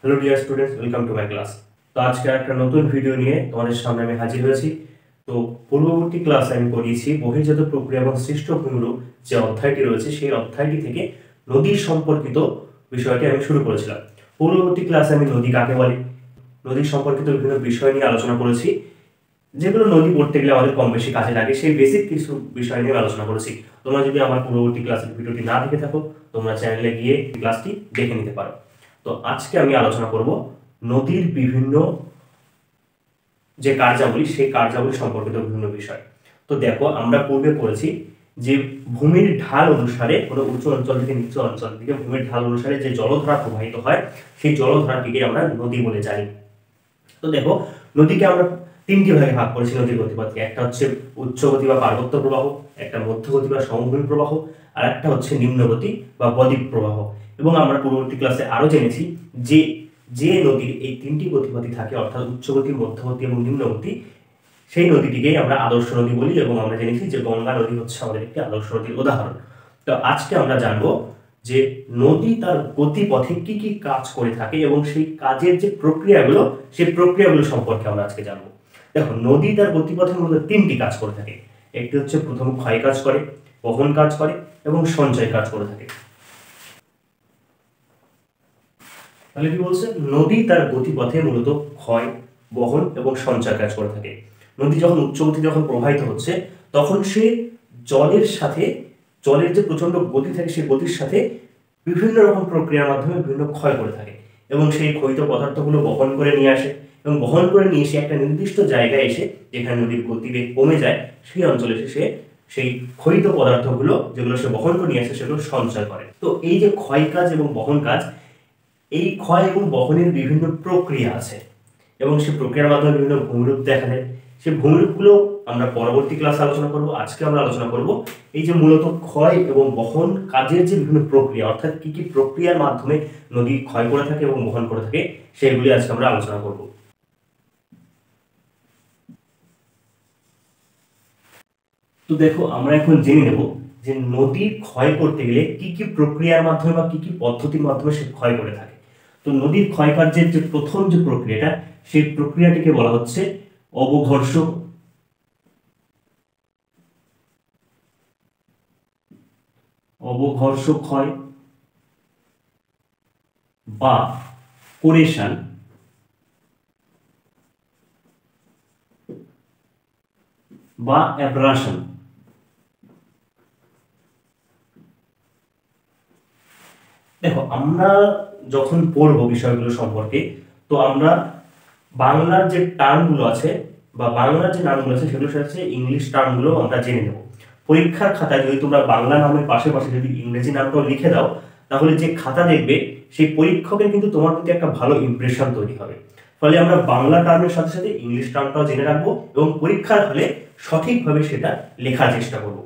Hello dear students, welcome to my class. তো আজকে একটা নতুন ভিডিও নিয়ে তোমাদের সামনে আমি হাজির হয়েছি। তো পূর্ববর্তী ক্লাসে আমি পড়িয়েছি বহির্জাত প্রক্রিয়া এবং সৃষ্ট ভূমিরূপ যে অধ্যায়টি রয়েছে সেই অধ্যায়টি থেকে নদীর সম্পর্কিত বিষয়টি আমি শুরু করেছিলাম। পূর্ববর্তী ক্লাসে আমি নদী কাকে বলে, নদীর সম্পর্কিত বিভিন্ন বিষয় নিয়ে আলোচনা করেছি, যেগুলো নদী পড়তে গেলে আমাদের কম বেশি কাজে লাগে, সেই বেসিক কিছু বিষয় নিয়ে আলোচনা করেছি। তোমরা যদি আমার পূর্ববর্তী ক্লাসের ভিডিওটি না দেখে থাকো, তোমরা চ্যানেলে গিয়ে ক্লাসটি দেখে নিতে পারো। তো আজকে আমি আলোচনা করব নদীর বিভিন্ন যে কার্যাবলী, সেই কার্যাবলী সম্পর্কিত বিভিন্ন বিষয়। তো দেখো, আমরা পূর্বে পড়েছি যে ভূমির ঢাল অনুসারে, কোনো উঁচু অঞ্চল থেকে নিচু অঞ্চল থেকে ভূমির ঢাল অনুসারে যে জলধারা প্রবাহিত হয়, সেই জলধারাটিকে আমরা নদী বলে জানি। তো দেখো, নদীকে আমরা তিনটি ভাগে ভাগ করেছি নদীর গতিপথকে। একটা হচ্ছে উচ্চগতি বা পার্বত্য প্রবাহ, একটা মধ্যগতি বা সমভূমি প্রবাহ, আর একটা হচ্ছে নিম্নগতি বা বদ্বীপ প্রবাহ। এবং আমরা পূর্ববর্তী ক্লাসে আরো জেনেছি যে যে নদীর এই তিনটি গতিপথই থাকে, অর্থাৎ উচ্চগতি, মধ্যগতি এবং নিম্নগতি, সেই নদীটিকেই আমরা আদর্শ নদী বলি। এবং আমরা জেনেছি যে গঙ্গা নদী হচ্ছে আমাদের একটি আদর্শ নদীর উদাহরণ। তো আজকে আমরা জানবো যে নদী তার গতিপথে কি কি কাজ করে থাকে এবং সেই কাজের যে প্রক্রিয়াগুলো, সেই প্রক্রিয়াগুলো সম্পর্কে আমরা আজকে জানবো। দেখো, নদী তার গতিপথের মধ্যে তিনটি কাজ করে থাকে। একটি হচ্ছে প্রথম ক্ষয় কাজ করে, বহন কাজ করে এবং সঞ্চয় কাজ করে থাকে। তাহলে কি বলছে, নদী তার গতিপথে মূলত ক্ষয়, বহন এবং সঞ্চয় কাজ করে থাকে। নদী যখন উচ্চগতি যখন প্রবাহিত হচ্ছে, তখন সে জলের সাথে, জলের যে প্রচন্ড গতি থাকে, সেই গতির সাথে বিভিন্ন রকম প্রক্রিয়ার মাধ্যমে বিভিন্ন ক্ষয় করে থাকে এবং সেই ক্ষয়িত পদার্থগুলো বহন করে নিয়ে আসে। এবং বহন করে নিয়ে এসে একটা নির্দিষ্ট জায়গায় এসে, যেখানে নদীর গতিবেগ কমে যায়, সেই অঞ্চলে এসে সে সেই ক্ষয়িত পদার্থগুলো যেগুলো সে বহন করে নিয়ে আসে, সেগুলো সঞ্চয় করে। তো এই যে ক্ষয় কাজ এবং বহন কাজ, এই ক্ষয় এবং বহনের বিভিন্ন প্রক্রিয়া আছে এবং সেই প্রক্রিয়ার মাধ্যমে বিভিন্ন ভূমিরূপ দেখা যায়। সেই ভূমিরূপগুলো আমরা পরবর্তী ক্লাসে আলোচনা করব। আজকে আমরা আলোচনা করব এই যে মূলত ক্ষয় এবং বহন কাজের যে বিভিন্ন প্রক্রিয়া, অর্থাৎ কি কি প্রক্রিয়ার মাধ্যমে নদী ক্ষয় করে থাকে এবং বহন করে থাকে, সেগুলি আজকে আমরা আলোচনা করব। তো দেখো, আমরা এখন জেনে নেব যে নদী ক্ষয় করতে গেলে কি কি প্রক্রিয়ার মাধ্যমে বা কি কি পদ্ধতির মাধ্যমে সে ক্ষয় করে থাকে। তো নদীর ক্ষয় কার্যের যে প্রথম যে প্রক্রিয়াটা, সেই প্রক্রিয়াটিকে বলা হচ্ছে অবঘর্ষ অবঘর্ষ ক্ষয় বা কোরেশন বা অ্যাব্রাশন। দেখো, আমরা যখন পড়বো বিষয়গুলো সম্পর্কে, তো আমরা বাংলার যে টার্মগুলো আছে বা বাংলার যে নামগুলো আছে, সেগুলোর সাথে ইংলিশ টার্মগুলো আমরা জেনে নেব। পরীক্ষার খাতায় যদি তোমরা বাংলা নামের পাশে পাশে যদি ইংরেজি নামটাও লিখে দাও, তাহলে যে খাতা দেখবে, সেই পরীক্ষকের কিন্তু তোমার প্রতি একটা ভালো ইমপ্রেশন তৈরি হবে। ফলে আমরা বাংলা টার্মের সাথে সাথে ইংলিশ টার্মটাও জেনে রাখবো এবং পরীক্ষার হলে সঠিকভাবে সেটা লেখার চেষ্টা করব।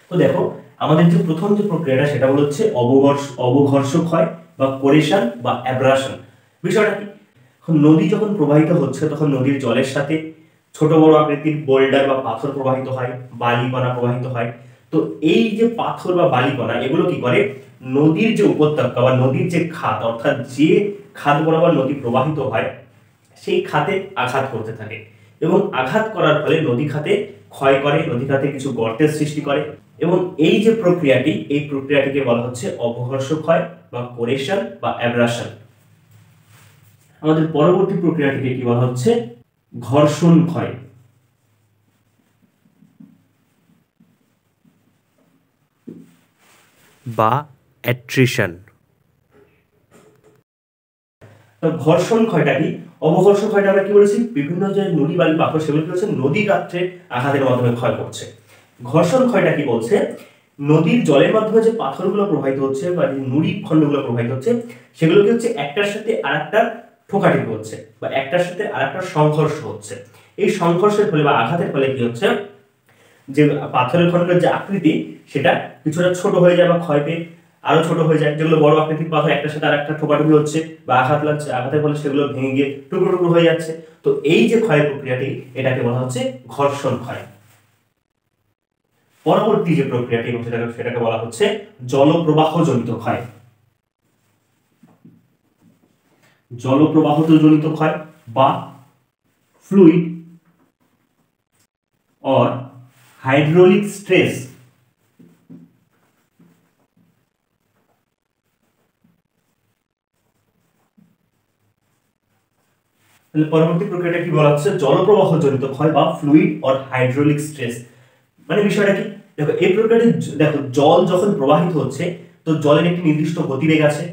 তো দেখো, আমাদের যে প্রথম যে প্রক্রিয়াটা, সেটা হচ্ছে অবঘর্ষ ক্ষয় বা কোরেশন বা অ্যাব্রাশন। বিষয়টা কি, নদী যখন প্রবাহিত হচ্ছে, তখন নদীর জলের সাথে ছোট বড় আকৃতির বোল্ডার বা পাথর প্রবাহিত হয়, বালিকণা প্রবাহিত হয়। তো এই যে পাথর বা বালিকণা, এগুলো কি করে, নদীর যে উপত্যকা বা নদীর যে খাত, অর্থাৎ যে খাত বরাবর নদী প্রবাহিত হয়, সেই খাতে আঘাত করতে থাকে এবং আঘাত করার ফলে নদী খাতে ক্ষয় করে, নদী খাতে কিছু গর্তের সৃষ্টি করে। এবং এই যে প্রক্রিয়াটি, এই প্রক্রিয়াটিকে বলা হচ্ছে অবঘর্ষ ক্ষয় বা কোরেশন বা অ্যাব্রাশন। আমাদের পরবর্তী প্রক্রিয়াটিকে কি বলা হচ্ছে, ঘর্ষণ ক্ষয় বা অ্যাট্রিশন। তো ঘর্ষণ ক্ষয়টা কি, অবঘর্ষ ক্ষয়টা আমরা কি বলেছি, বিভিন্ন যে নুড়ি বালি পাথর, সেগুলো কি হচ্ছে নদী গাত্রে আঘাতের মাধ্যমে ক্ষয় করছে। ঘর্ষণ ক্ষয়টা কি বলছে, নদীর জলের মাধ্যমে যে পাথরগুলো প্রবাহিত হচ্ছে বা যে নুড়ি খণ্ডগুলো প্রবাহিত হচ্ছে, সেগুলো কি হচ্ছে একটার সাথে আরেকটা ঠোকাঠুকি হচ্ছে বা একটার সাথে আরেকটা সংঘর্ষ হচ্ছে। এই সংঘর্ষের ফলে বা আঘাতের ফলে কি হচ্ছে, যে পাথরের খণ্ডের যে আকৃতি, সেটা কিছুটা ছোট হয়ে যায় বা ক্ষয় পেয়ে আরো ছোট হয়ে যায়। যেগুলো বড় আকৃতির পাথর, একটার সাথে আরেকটা ঠোকাঠুকি হচ্ছে বা আঘাত লাগছে, আঘাতের ফলে সেগুলো ভেঙে গিয়ে টুকরো টুকরো হয়ে যাচ্ছে। তো এই যে ক্ষয় প্রক্রিয়াটি, এটাকে বলা হচ্ছে ঘর্ষণ ক্ষয়। পরবর্তী যে প্রক্রিয়াটি, সেটাকে বলা হচ্ছে জলপ্রবাহ জনিত ক্ষয়। জলপ্রবাহিত জনিত ক্ষয় বা ফ্লুইড অর হাইড্রোলিক স্ট্রেস। পরবর্তী প্রক্রিয়াটা কি বলা হচ্ছে, জলপ্রবাহ জনিত ক্ষয় বা ফ্লুইড অর হাইড্রোলিক স্ট্রেস। মানে বিষয়টা কি, দেখো এই প্রক্রিয়াটি, দেখো জল যখন প্রবাহিত হচ্ছে তো জলের একটি নির্দিষ্ট গতিবেগ আছে।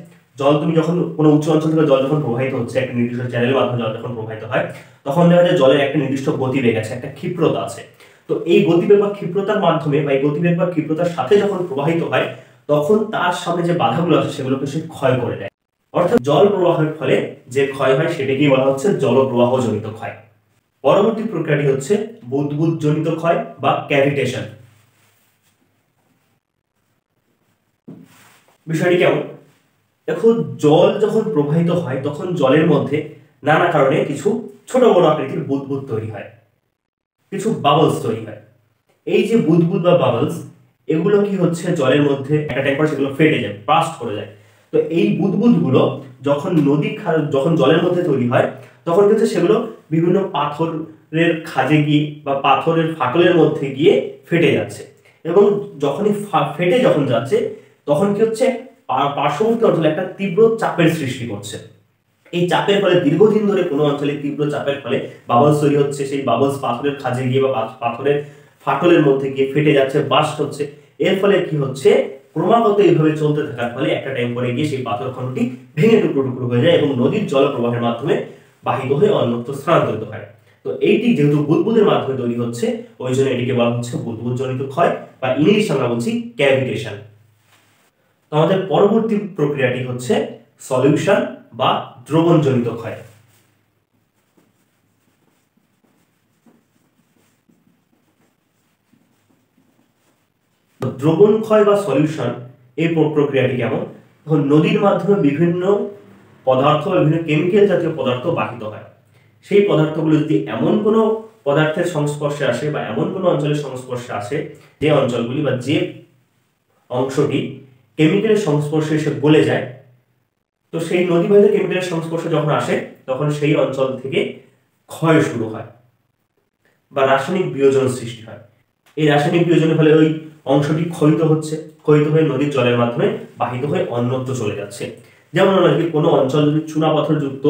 জল তুমি যখন কোনো উচ্চ অঞ্চল থেকে জল যখন প্রবাহিত হচ্ছে, একটা নির্দিষ্ট চ্যানেলের মাধ্যমে জল যখন প্রবাহিত হয়, তখন দেখা যায় জলের একটা নির্দিষ্ট গতিবেগ আছে, একটা ক্ষিপ্রতা আছে। তো এই গতিবেগ বা ক্ষিপ্রতার মাধ্যমে বা এই গতিবেগ বা ক্ষিপ্রতার সাথে যখন প্রবাহিত হয়, তখন তার সামনে যে বাধাগুলো আছে সেগুলোকে সে ক্ষয় করে দেয়। অর্থাৎ জল প্রবাহের ফলে যে ক্ষয় হয় সেটাকেই বলা হচ্ছে জলপ্রবাহ জনিত ক্ষয়। পরবর্তী প্রক্রিয়াটি হচ্ছে বুদবুদ জনিত ক্ষয় বা ক্যাভিটেশন। বিষয়টি কেমন, দেখো জল যখন প্রবাহিত হয় তখন জলের মধ্যে নানা কারণে কিছু ছোট বড় আকৃতির বুদবুদ তৈরি হয়, কিছু বাবলস তৈরি হয়। এই যে বুদবুদ বা বাবলস, এগুলো কি হচ্ছে জলের মধ্যে একটা টাইম পর সেগুলো ফেটে যায়, বার্স্ট করে যায়। তো এই বুদবুদগুলো যখন যখন জলের মধ্যে তৈরি হয়, তখন কিন্তু সেগুলো বিভিন্ন পাথরের খাঁজে গিয়ে বা পাথরের ফাটলের মধ্যে গিয়ে ফেটে যাচ্ছে। এবং যখনই ফেটে যখন যাচ্ছে, তখন কি হচ্ছে, পার্শ্ববর্তী অঞ্চলে একটা তীব্র চাপের সৃষ্টি করছে। এই চাপের ফলে দীর্ঘদিন ধরে কোনো অঞ্চলে তীব্র চাপের ফলে বাবলস তৈরি হচ্ছে। সেই বাবলস পাথরের খাঁজে গিয়ে বা পাথরের ফাটলের মধ্যে গিয়ে ফেটে যাচ্ছে, বার্স্ট হচ্ছে। এর ফলে কি হচ্ছে, ক্রমাগত এইভাবে চলতে থাকার ফলে একটা টাইম পরে গিয়ে সেই পাথর খণ্ডটি ভেঙে টুকরো টুকরো হয়ে যায় এবং নদীর জলপ্রবাহের মাধ্যমে বাহিত হয়ে অন্যত্র স্থানান্তরিত হয়। তো এইটি যেহেতু বুদবুদের মাধ্যমে তৈরি হচ্ছে, ওই জন্য এটিকে বলা হচ্ছে বুদবুদ জনিত ক্ষয় বা ইংলিশ আমরা বলছি ক্যাভিটেশন। তো আমাদের পরবর্তী প্রক্রিয়াটি হচ্ছে সলিউশন বা দ্রবণ জনিত ক্ষয়। দ্রবণ ক্ষয় বা সলিউশন এই প্রক্রিয়াটি কেমন, তখন নদীর মাধ্যমে বিভিন্ন পদার্থ বা বিভিন্ন কেমিক্যাল জাতীয় পদার্থ বাহিত হয়। সেই পদার্থগুলো যদি এমন কোনো পদার্থের সংস্পর্শে আসে বা এমন কোনো অঞ্চলের সংস্পর্শে আসে, যে অঞ্চলগুলি বা যে অংশটি কেমিক্যালের সংস্পর্শে এসে গলে যায়, তো সেই নদীবাহিত কেমিক্যালের সংস্পর্শে যখন আসে তখন সেই অঞ্চল থেকে ক্ষয় শুরু হয় বা রাসায়নিক বিয়োজন সৃষ্টি হয়। এই রাসায়নিক বিয়োজনের ফলে ওই অংশটি ক্ষয়িত হয়ে নদীর জলের মাধ্যমে বাহিত হয়ে অন্যত্র চলে যাচ্ছে। যেমন আমরা কি কোনো অঞ্চল যদি চুনাপাথরযুক্ত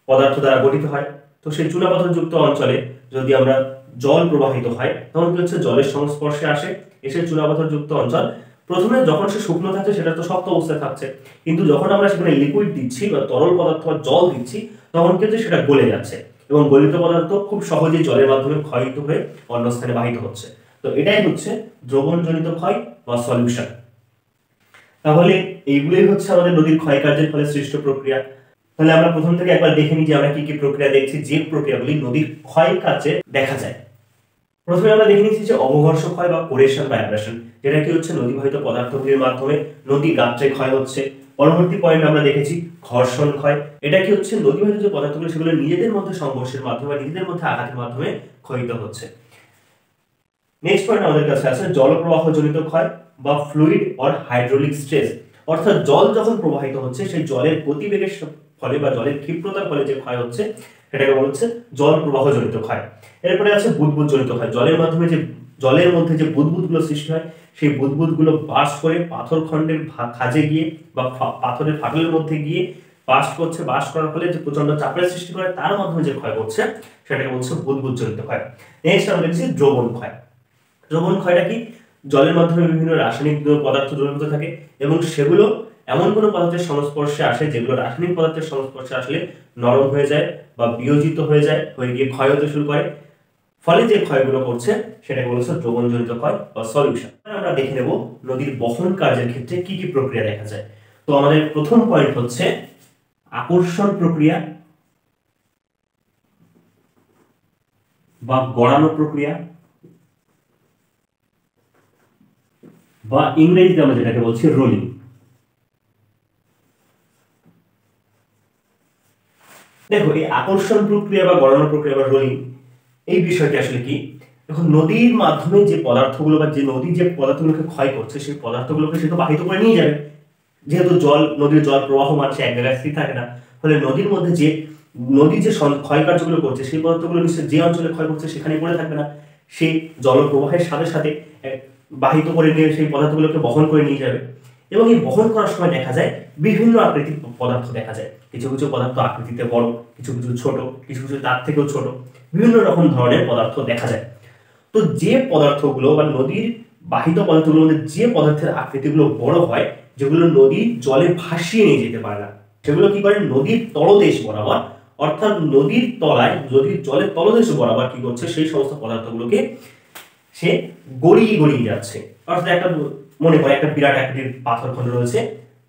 পদার্থ দ্বারা গঠিত হয়, তো সেই চুনাপাথরযুক্ত অঞ্চলে যদি আমরা জল প্রবাহিত হয়, তখন কি হচ্ছে, জলের সংস্পর্শে আসে, এসে চুনাপাথরযুক্ত অঞ্চল প্রথমে যখন সে শুকনো থাকছে সেটা তো শক্ত অবস্থায় থাকছে, কিন্তু যখন আমরা সেখানে লিকুইড দিচ্ছি বা তরল পদার্থ বা জল দিচ্ছি, তখন কিন্তু সেটা গলে যাচ্ছে এবং গলিত পদার্থ খুব সহজেই জলের মাধ্যমে ক্ষয়িত হয়ে অন্য স্থানে বাহিত হচ্ছে। তো এটাই হচ্ছে দ্রবণজনিত ক্ষয় বা সলিউশন। তাহলে এইগুলোই হচ্ছে আমাদের নদীর ক্ষয়কার্যের ফলে সৃষ্ট প্রক্রিয়া। তাহলে আমরা প্রথম থেকে একবার দেখে নিই যে আমরা কি কি প্রক্রিয়া দেখছি, যে প্রক্রিয়াগুলি নদীর ক্ষয়কার্যে দেখা যায়। প্রথমে আমরা দেখে নিচ্ছি যে অবঘর্ষ ক্ষয় বা কোরেশন বা অ্যাব্রেশন, যেটা কি হচ্ছে নদীবাহিত পদার্থগুলির মাধ্যমে নদী গাত্রে ক্ষয় হচ্ছে। পরবর্তী পয়েন্ট আমরা দেখেছি ঘর্ষণ ক্ষয়, এটা কি হচ্ছে, নদীবাহিত যে পদার্থগুলো সেগুলো নিজেদের মধ্যে সংঘর্ষের মাধ্যমে নিজেদের মধ্যে আঘাতের মাধ্যমে ক্ষয়িত হচ্ছে। নেক্সট পয়েন্ট আমাদের কাছে আছে জলপ্রবাহ জনিত ক্ষয় বা ফ্লুইড অর হাইড্রোলিক স্ট্রেস, অর্থাৎ জল যখন প্রবাহিত হচ্ছে সেই জলের গতিবেগের ফলে বা জলের ক্ষিপ্রতার ফলে যে ক্ষয় হচ্ছে সেটাকে বলা হচ্ছে জল প্রবাহ জনিত ক্ষয়। এরপরে আছে বুদবুদ জনিত ক্ষয়, জলের মধ্যে যে বুদবুদগুলো সৃষ্টি হয় সেই বুদবুদগুলো বার্স্ট করে পাথর খণ্ডের খাঁজে গিয়ে বা পাথরের ফাটলের মধ্যে গিয়ে বার্স্ট করার ফলে যে প্রচন্ড চাপের সৃষ্টি করে তার মাধ্যমে যে ক্ষয় করছে সেটাকে বলছে বুদবুদ জনিত ক্ষয়। নেক্সট আমরা দেখছি দ্রবণ ক্ষয়। দ্রবণ ক্ষয়টা কি, জলের মাধ্যমে বিভিন্ন রাসায়নিক পদার্থ দ্রবীভূত থাকে এবং সেগুলো এমন কোনো পদার্থের সংস্পর্শে আসে যেগুলো রাসায়নিক পদার্থের সংস্পর্শে আসলে নরম হয়ে যায় বা বিয়োজিত হয়ে গিয়ে ক্ষয় হতে শুরু করে, ফলে যে ক্ষয়গুলো করছে সেটাকে বলছে দ্রবণজনিত ক্ষয় বা সলিউশন। আমরা দেখে নেব নদীর বহন কার্যের ক্ষেত্রে কি কি প্রক্রিয়া দেখা যায়। তো আমাদের প্রথম পয়েন্ট হচ্ছে আকর্ষণ প্রক্রিয়া বা গড়ানো প্রক্রিয়া, বা ইংরেজিতে আমরা যেটাকে বলছি রোলিং। দেখো এই আকর্ষণ প্রক্রিয়া বা গড়ানো প্রক্রিয়া বা রোলিং, এই বিষয়টি আসলে কি, এখন নদীর মাধ্যমে যে পদার্থগুলো বা যে নদী যে পদার্থগুলোকে ক্ষয় করছে সেই পদার্থগুলোকে সে তো বাহিত করে নিয়ে যাবে, যেহেতু নদীর জল প্রবাহমান, সে এক জায়গায় স্থির থাকে না, ফলে নদীর যে ক্ষয় কার্যগুলো করছে সেই পদার্থগুলো নিশ্চয়ই যে অঞ্চলে ক্ষয় করছে সেখানে পড়ে থাকবে না, সেই জলপ্রবাহের সাথে সাথে বাহিত করে নিয়ে সেই পদার্থগুলোকে বহন করে নিয়ে যাবে। এবং এই বহন করার সময় দেখা যায় বিভিন্ন আকৃতির পদার্থ দেখা যায়। কিছু কিছু পদার্থ আকৃতিতে বড়, কিছু কিছু ছোট, কিছু কিছু তার থেকেও ছোট, বিভিন্ন রকম ধরনের পদার্থ দেখা যায়। তো যে পদার্থগুলো বা নদীর বাহিত পদার্থগুলোর মধ্যে যে পদার্থের আকৃতিগুলো বড় হয়, যেগুলো নদীর জলে ভাসিয়ে নিয়ে যেতে পারে না, সেগুলো কি করে নদীর তলদেশ বরাবর, অর্থাৎ নদীর তলায়, নদীর জলের তলদেশ বরাবর কি করছে, সেই সমস্ত পদার্থগুলোকে সে গড়িয়ে গড়িয়ে যাচ্ছে। অর্থাৎ একটা মনে করে একটা বিরাট আকৃতির পাথরখণ্ড রয়েছে,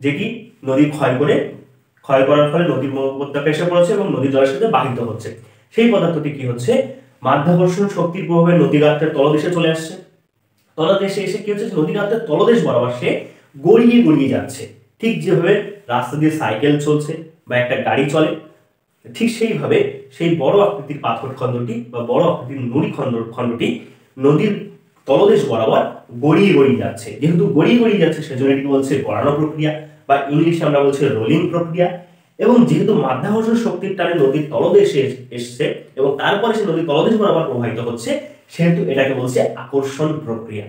যেটি নদী ক্ষয় করার ফলে নদীর মধ্যে এসে পড়েছে এবং নদীর জলের সাথে বাহিত হচ্ছে। সেই পদার্থটি কি হচ্ছে, মাধ্যাকর্ষণ শক্তির প্রভাবে নদীগাত্রের তলদেশে চলে আসছে। তলদেশে এসে কি হচ্ছে, নদীগাত্রের তলদেশ বরাবর সে গড়িয়ে গড়িয়ে যাচ্ছে। ঠিক যেভাবে রাস্তা দিয়ে সাইকেল চলছে বা একটা গাড়ি চলে, ঠিক সেইভাবে সেই বড় আকৃতির পাথরখণ্ডটি বা বড় আকৃতির নুড়ি খণ্ডটি নদীর তলদেশ বরাবর গড়িয়ে গড়িয়ে যাচ্ছে। যেহেতু গড়িয়ে গড়িয়ে যাচ্ছে, সেজন্য এটিকে বলছে গড়ানো প্রক্রিয়া, বা ইংলিশে আমরা বলছি রোলিং প্রক্রিয়া। এবং যেহেতু মাধ্যাকর্ষণ শক্তির টানে নদীর তলদেশে এসছে এবং তারপরে সে নদীর তলদেশ বরাবর প্রবাহিত হচ্ছে, সেহেতু এটাকে বলছে আকর্ষণ প্রক্রিয়া।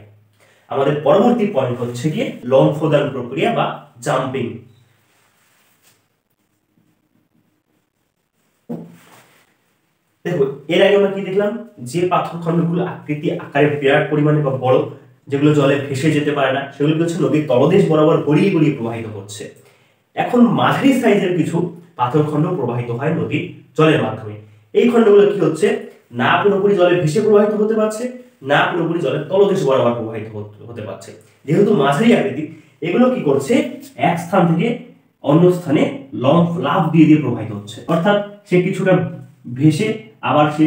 আমাদের পরবর্তী পয়েন্ট হচ্ছে গিয়ে লম্ফদান প্রক্রিয়া বা জাম্পিং। দেখো, এর আগে আমরা কি দেখলাম, যে পাথরখণ্ডগুলো আকৃতি আকারে বিরাট পরিমাণে বা বড়, যেগুলো জলে ভেসে যেতে পারে না, সেগুলো হচ্ছে নদীর তলদেশ বরাবর গড়িয়ে গড়িয়ে প্রবাহিত হচ্ছে। এখন মাঝারি সাইজের কিছু পাথরখণ্ড প্রবাহিত হয় নদীর জলের মাধ্যমে। এই খণ্ডগুলো কি হচ্ছে, না পুরোপুরি জলে ভেসে প্রবাহিত হতে পারছে, না পুরোপুরি জলের তলদেশ বরাবর প্রবাহিত হতে পারছে। যেহেতু মাঝারি আকৃতি, এগুলো কি করছে, এক স্থান থেকে অন্য স্থানে লাফ দিয়ে দিয়ে প্রবাহিত হচ্ছে। অর্থাৎ সে কিছুটা ভেসে আবার সে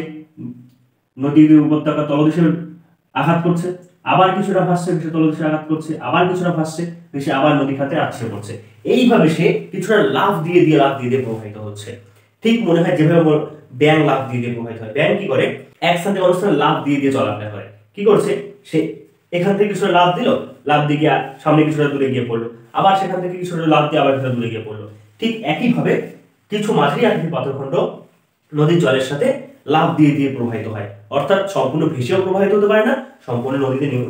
নদীর উপত্যকা তলদেশে আঘাত করছে, আবার কিছুটা ভাসছে, ভেসে তলদেশে আঘাত করছে, আবার কিছুটা ভাসছে, ভেসে আবার নদী খাতে আছড়ে পড়ছে। এইভাবে সে কিছুটা লাফ দিয়ে দিয়ে প্রবাহিত হচ্ছে। ঠিক মনে হয় যেভাবে ব্যাঙ লাফ দিয়ে দিয়ে প্রবাহিত হয়। ব্যাঙ কি করে, এক স্থান থেকে অন্য স্থানে লাফ দিয়ে দিয়ে চলাফেরা করে। কি করছে, সে এখান থেকে কিছুটা লাফ দিল, লাফ দিয়ে গিয়ে সামনে কিছুটা দূরে গিয়ে পড়লো, আবার সেখান থেকে কিছুটা লাফ দিয়ে আবার কিছুটা দূরে গিয়ে পড়লো। ঠিক একইভাবে কিছু মাঝারি আকৃতির পাথরখণ্ড নদীর জলের সাথে লাফ দিয়ে দিয়ে প্রবাহিত হয়। অর্থাৎ সম্পূর্ণ ভেসেও প্রবাহিত হতে পারে না, সম্পূর্ণ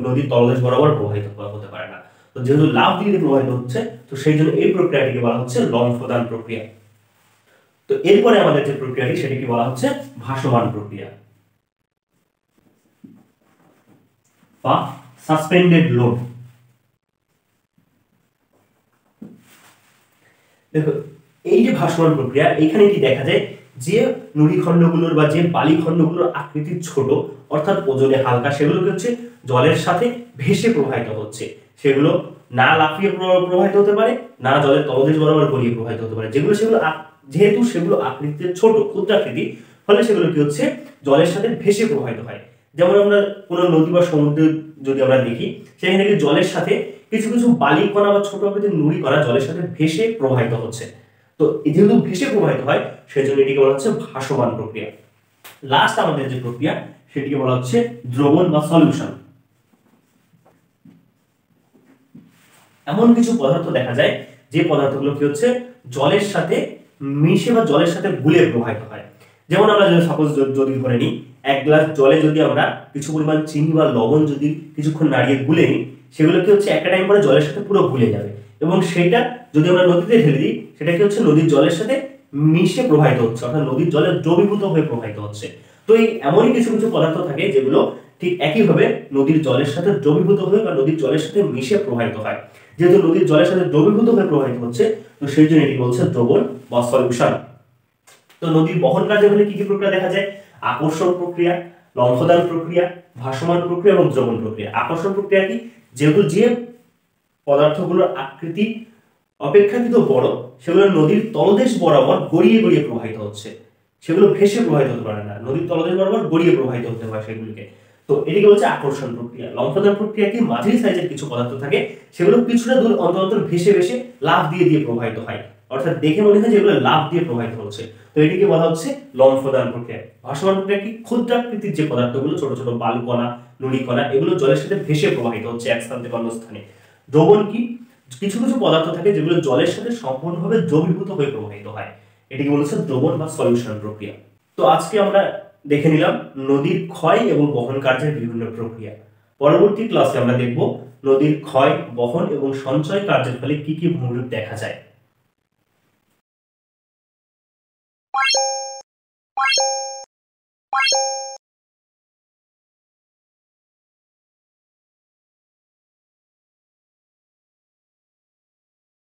নদীর তলদেশ বরাবর প্রবাহিত হতে পারে না। তো যেহেতু লাফ দিয়ে দিয়ে প্রবাহিত হচ্ছে, তো সেই জন্য এই প্রক্রিয়াটিকে বলা হচ্ছে লম্ফদান প্রক্রিয়া। তো এরপরে আমাদের যে প্রক্রিয়াটি, সেটিকে বলা হচ্ছে ভাসমান প্রক্রিয়া বা সাসপেন্ডেড লোড। দেখো, এই যে ভাসমান প্রক্রিয়া, এখানে কি দেখা যায়, যে নুড়িখণ্ডগুলোর বা যে বালিখণ্ডগুলোর আকৃতি ছোট, অর্থাৎ ওজনে হালকা, সেগুলো কি হচ্ছে জলের সাথে ভেসে প্রবাহিত হচ্ছে। সেগুলো না লাফিয়ে প্রবাহিত হতে পারে, না জলের তলদেশ বরাবর গড়িয়ে প্রবাহিত হতে পারে। যেহেতু সেগুলো আকৃতিতে ছোট, ক্ষুদ্রাকৃতি, ফলে সেগুলো কি হচ্ছে জলের সাথে ভেসে প্রবাহিত হয়। যেমন আমরা কোনো নদী বা সমুদ্র যদি আমরা দেখি, সেখানে কি জলের সাথে কিছু কিছু বালি কণা বা ছোট আকৃতির নুড়ি কণা জলের সাথে ভেসে প্রবাহিত হচ্ছে। তো যেহেতু ভেসে প্রবাহিত হয়, সেজন্য এটিকে বলা হচ্ছে ভাসমান প্রক্রিয়া। লাস্ট আমাদের যে প্রক্রিয়া, সেটিকে বলা হচ্ছে দ্রবণ বা সলিউশন। এমন কিছু পদার্থ দেখা যায়, যে পদার্থগুলো কি হচ্ছে জলের সাথে মিশে বা জলের সাথে গুলে প্রবাহিত হয়। যেমন আমরা সাপোজ যদি ধরে নিই, এক গ্লাস জলে যদি আমরা কিছু পরিমাণ চিনি বা লবণ যদি কিছুক্ষণ নাড়িয়ে গুলে নিই, সেগুলো কি হচ্ছে একটা টাইম পরে জলের সাথে পুরো গুলে যাবে, এবং সেটা যদি আমরা নদীতে ঢেলে দিই, সেটা কি হচ্ছে নদীর জলের সাথে মিশে প্রবাহিত হচ্ছে, অর্থাৎ নদীর জলে দ্রবীভূত হয়ে প্রবাহিত হচ্ছে। তো এই এমনই কিছু কিছু পদার্থ থাকে, যেগুলো ঠিক একইভাবে নদীর জলের সাথে দ্রবীভূত হয়ে বা নদীর জলের সাথে মিশে প্রবাহিত হয়। যেহেতু নদীর জলের সাথে দ্রবীভূত হয়ে প্রবাহিত হচ্ছে, তো সেই জন্য এটি বলছে দ্রবণ বা সলিউশন। তো নদীর বহন কার্যে কি কি প্রক্রিয়া দেখা যায়, আকর্ষণ প্রক্রিয়া, লম্ফদান প্রক্রিয়া, ভাসমান প্রক্রিয়া এবং দ্রবণ প্রক্রিয়া। আকর্ষণ প্রক্রিয়া কি, যেহেতু যে পদার্থগুলোর আকৃতি অপেক্ষাকৃত বড়, সেগুলো নদীর তলদেশ বরাবর গড়িয়ে গড়িয়ে প্রবাহিত হচ্ছে, সেগুলো ভেসে প্রবাহিত হতে পারে না, নদীর তলদেশ বরাবর গড়িয়ে প্রবাহিত হতে হয় সেগুলিকে। তো এটিকে বলছে আকর্ষণ প্রক্রিয়া। লম্ফদান প্রক্রিয়া কি, মাঝারি সাইজের কিছু পদার্থ থাকে, সেগুলো কিছুটা দূর অন্তর ভেসে ভেসে লাফ দিয়ে দিয়ে প্রবাহিত হয়, অর্থাৎ দেখে মনে হয় যেগুলো লাফ দিয়ে প্রবাহিত হচ্ছে। তো এটিকে বলা হচ্ছে লম্ফদান প্রক্রিয়া। ভাসমান প্রক্রিয়া কি, ক্ষুদ্রাকৃতির যে পদার্থগুলো, ছোট ছোট বালুকণা, নুড়িকণা, এগুলো জলের সাথে ভেসে প্রবাহিত হচ্ছে এক স্থান থেকে অন্য স্থানে। দ্রবণ কি, কিছু কিছু পদার্থ থাকে যেগুলো জলের সাথে সম্পূর্ণভাবে দ্রবীভূত হয়ে প্রবাহিত হয়, এটিকে বলেছে দ্রবণ বা সলিউশন প্রক্রিয়া। তো আজকে আমরা দেখে নিলাম নদীর ক্ষয় এবং বহন কার্যের বিভিন্ন প্রক্রিয়া। পরবর্তী ক্লাসে আমরা দেখব নদীর ক্ষয়, বহন এবং সঞ্চয় কার্যের ফলে কি কি ভূমিরূপ দেখা যায়।